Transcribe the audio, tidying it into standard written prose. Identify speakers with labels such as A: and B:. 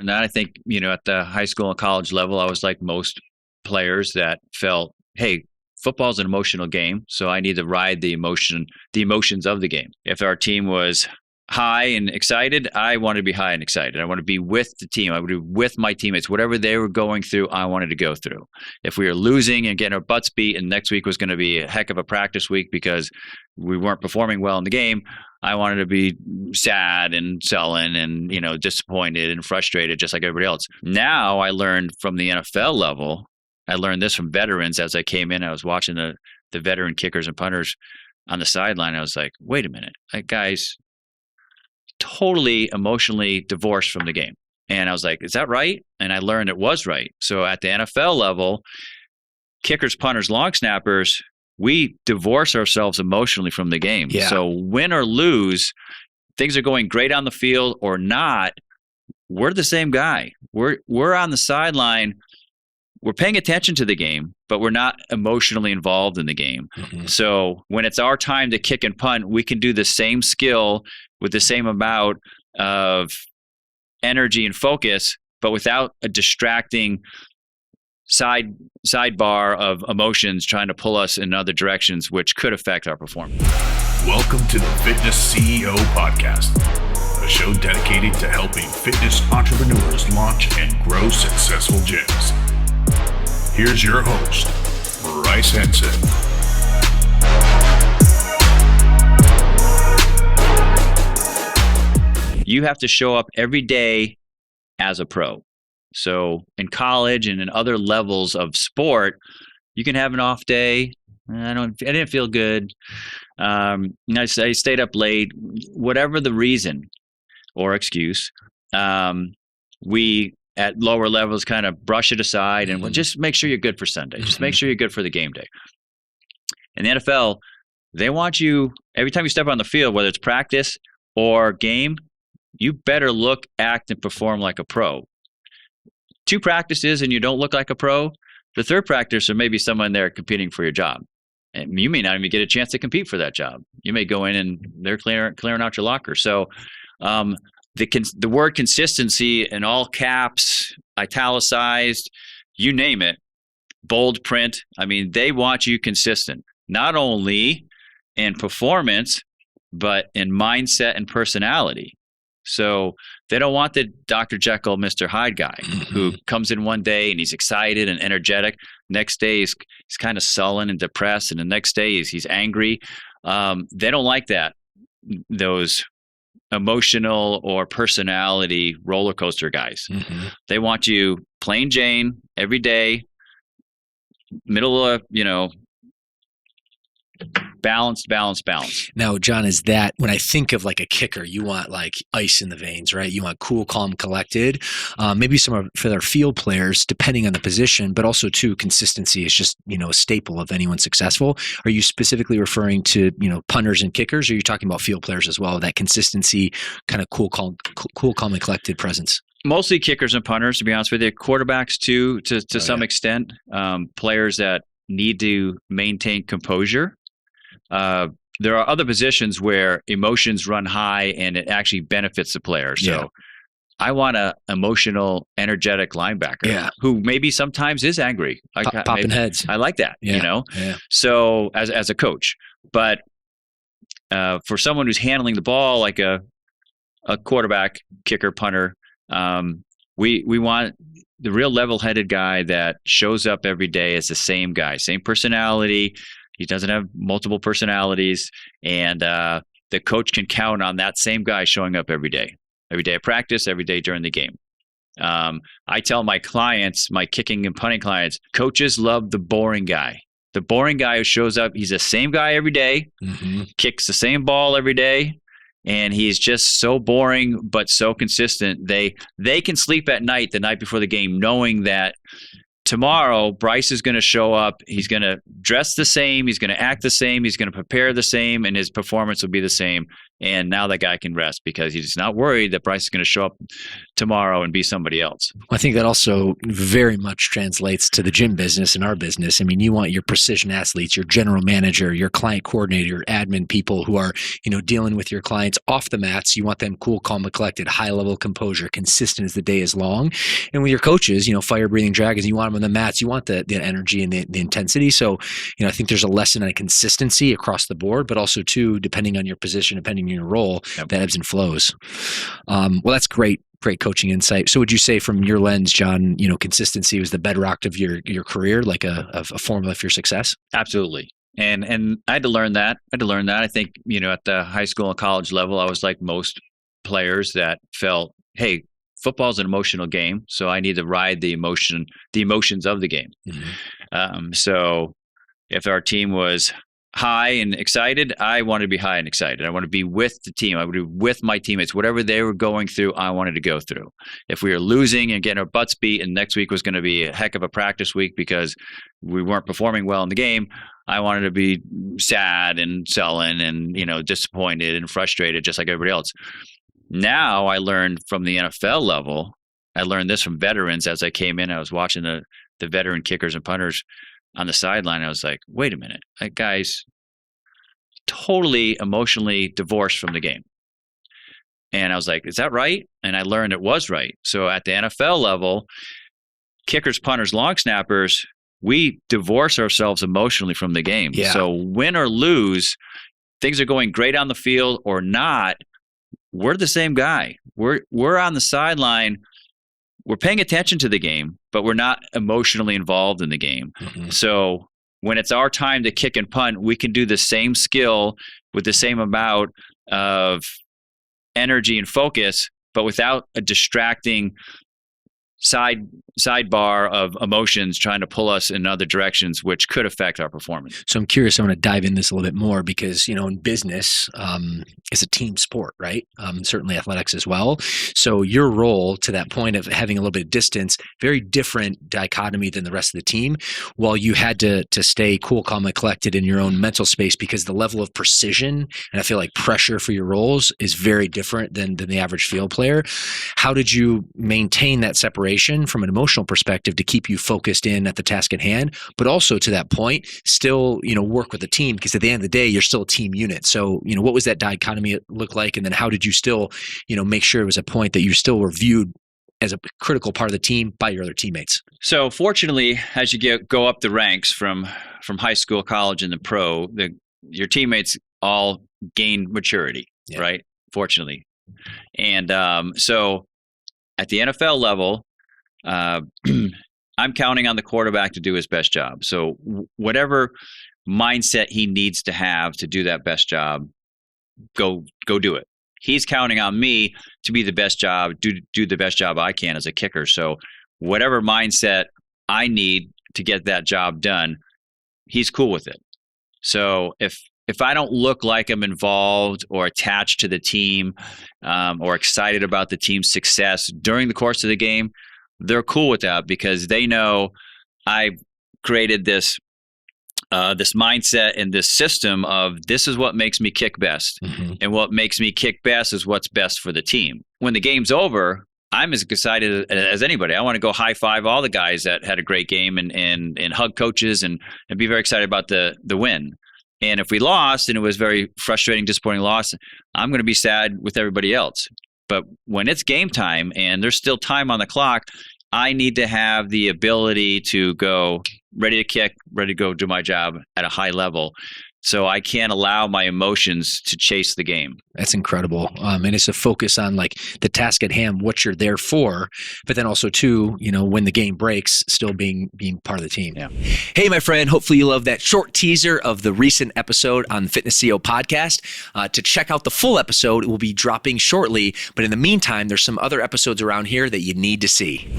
A: And I think, at the high school and college level, I was like most players that felt, hey, football's an emotional game, so I need to ride the emotions of the game. If our team was high and excited, I wanted to be high and excited. I want to be with the team. I would be with my teammates. Whatever they were going through, I wanted to go through. If we were losing and getting our butts beat and next week was going to be a heck of a practice week because we weren't performing well in the game, I wanted to be sad and sullen and, disappointed and frustrated just like everybody else. Now I learned from the NFL level. I learned this from veterans as I came in. I was watching the veteran kickers and punters on the sideline. I was like, wait a minute, guys, totally emotionally divorced from the game. And I was like, is that right? And I learned it was right. So at the NFL level, kickers, punters, long snappers, we divorce ourselves emotionally from the game.
B: Yeah.
A: So win or lose, things are going great on the field or not, we're the same guy. We're on the sideline. We're paying attention to the game, but we're not emotionally involved in the game.
B: Mm-hmm.
A: So when it's our time to kick and punt, we can do the same skill with the same amount of energy and focus, but without a distracting sidebar of emotions trying to pull us in other directions, which could affect our performance.
C: Welcome to the Fitness CEO Podcast, a show dedicated to helping fitness entrepreneurs launch and grow successful gyms. Here's your host, Bryce Henson.
A: You have to show up every day as a pro. So in college and in other levels of sport, you can have an off day. I didn't feel good. I stayed up late. Whatever the reason or excuse, we at lower levels kind of brush it aside and we'll just make sure you're good for Sunday. Just make sure you're good for the game day. In the NFL, they want you every time you step on the field, whether it's practice or game, you better look, act, and perform like a pro. 2 practices and you don't look like a pro, the 3rd practice or maybe someone there competing for your job. And you may not even get a chance to compete for that job. You may go in and they're clearing out your locker. So the word consistency in all caps, italicized, you name it, bold print. I mean, they want you consistent, not only in performance, but in mindset and personality. So they don't want the Dr. Jekyll, Mr. Hyde guy who comes in one day and he's excited and energetic. Next day he's kind of sullen and depressed, and the next day he's angry. They don't like that. Those emotional or personality roller coaster guys. Mm-hmm. They want you plain Jane every day, middle of, balanced.
B: Now, John, is that when I think of like a kicker, you want like ice in the veins, right? You want cool, calm, collected. Maybe for their field players, depending on the position, but also too, consistency is just, a staple of anyone successful. Are you specifically referring to, punters and kickers, or are you talking about field players as well? That consistency, kind of cool, calm, and collected presence.
A: Mostly kickers and punters, to be honest with you. Quarterbacks too, to some extent. Players that need to maintain composure. There are other positions where emotions run high and it actually benefits the player. So I want an emotional, energetic linebacker who maybe sometimes is angry.
B: Popping heads.
A: I like that, Yeah. So as a coach, but for someone who's handling the ball like a quarterback, kicker, punter, we want the real level-headed guy that shows up every day as the same guy, same personality. He doesn't have multiple personalities, and the coach can count on that same guy showing up every day at practice, every day during the game. I tell my clients, my kicking and punting clients, coaches love the boring guy. The boring guy who shows up, he's the same guy every day, kicks the same ball every day, and he's just so boring but so consistent. They can sleep at night the night before the game knowing that tomorrow, Bryce is going to show up. He's going to dress the same. He's going to act the same. He's going to prepare the same, and his performance will be the same. And now that guy can rest because he's not worried that Bryce is going to show up tomorrow and be somebody else.
B: I think that also very much translates to the gym business and our business. I mean, you want your precision athletes, your general manager, your client coordinator, your admin people who are, dealing with your clients off the mats. You want them cool, calm, and collected, high level composure, consistent as the day is long. And with your coaches, fire breathing dragons, you want them on the mats. You want the energy and the intensity. So, I think there's a lesson on consistency across the board, but also too, depending on your position, depending on your role, that ebbs and flows. Well, that's great coaching insight. So would you say from your lens, John, consistency was the bedrock of your career, like a formula for your success?
A: Absolutely. And I had to learn that. I think, at the high school and college level, I was like most players that felt, hey, football's an emotional game, so I need to ride the emotions of the game. Mm-hmm. So if our team was high and excited, I wanted to be high and excited. I want to be with the team. I would be with my teammates. Whatever they were going through, I wanted to go through. If we were losing and getting our butts beat and next week was going to be a heck of a practice week because we weren't performing well in the game, I wanted to be sad and sullen and, disappointed and frustrated just like everybody else. Now I learned from the NFL level, I learned this from veterans as I came in. I was watching the veteran kickers and punters on the sideline. I was like, wait a minute, that guy's totally emotionally divorced from the game. And I was like, is that right? And I learned it was right. So at the NFL level, kickers, punters, long snappers, we divorce ourselves emotionally from the game.
B: Yeah.
A: So win or lose, things are going great on the field or not, we're the same guy. We're on the sideline. We're paying attention to the game, but we're not emotionally involved in the game. Mm-hmm. So when it's our time to kick and punt, we can do the same skill with the same amount of energy and focus, but without a distracting sidebar of emotions trying to pull us in other directions, which could affect our performance.
B: So I'm curious, I want to dive in this a little bit more because, in business, it's a team sport, right? Certainly athletics as well. So your role to that point of having a little bit of distance, very different dichotomy than the rest of the team. While you had to stay cool, calm, and collected in your own mental space because the level of precision and I feel like pressure for your roles is very different than the average field player. How did you maintain that separation from an emotional perspective to keep you focused in at the task at hand, but also to that point, still, work with the team because at the end of the day, you're still a team unit. So, what was that dichotomy look like? And then how did you still, make sure it was a point that you still were viewed as a critical part of the team by your other teammates?
A: So fortunately, as you go up the ranks from high school, college, and the pro, your teammates all gain maturity, right? Fortunately. And so at the NFL level, I'm counting on the quarterback to do his best job. So whatever mindset he needs to have to do that best job, go do it. He's counting on me to be the best job, do the best job I can as a kicker. So whatever mindset I need to get that job done, he's cool with it. So if I don't look like I'm involved or attached to the team or excited about the team's success during the course of the game, they're cool with that because they know I've created this mindset and this system of this is what makes me kick best. Mm-hmm. And what makes me kick best is what's best for the team. When the game's over, I'm as excited as anybody. I want to go high five all the guys that had a great game and hug coaches and be very excited about the win. And if we lost and it was very frustrating, disappointing loss, I'm going to be sad with everybody else. But when it's game time and there's still time on the clock, I need to have the ability to go ready to kick, ready to go do my job at a high level. So I can't allow my emotions to chase the game.
B: That's incredible. And it's a focus on like the task at hand, what you're there for, but then also too, when the game breaks, still being part of the team.
A: Yeah.
B: Hey, my friend, hopefully you love that short teaser of the recent episode on the Fitness CEO podcast. To check out the full episode, it will be dropping shortly. But in the meantime, there's some other episodes around here that you need to see.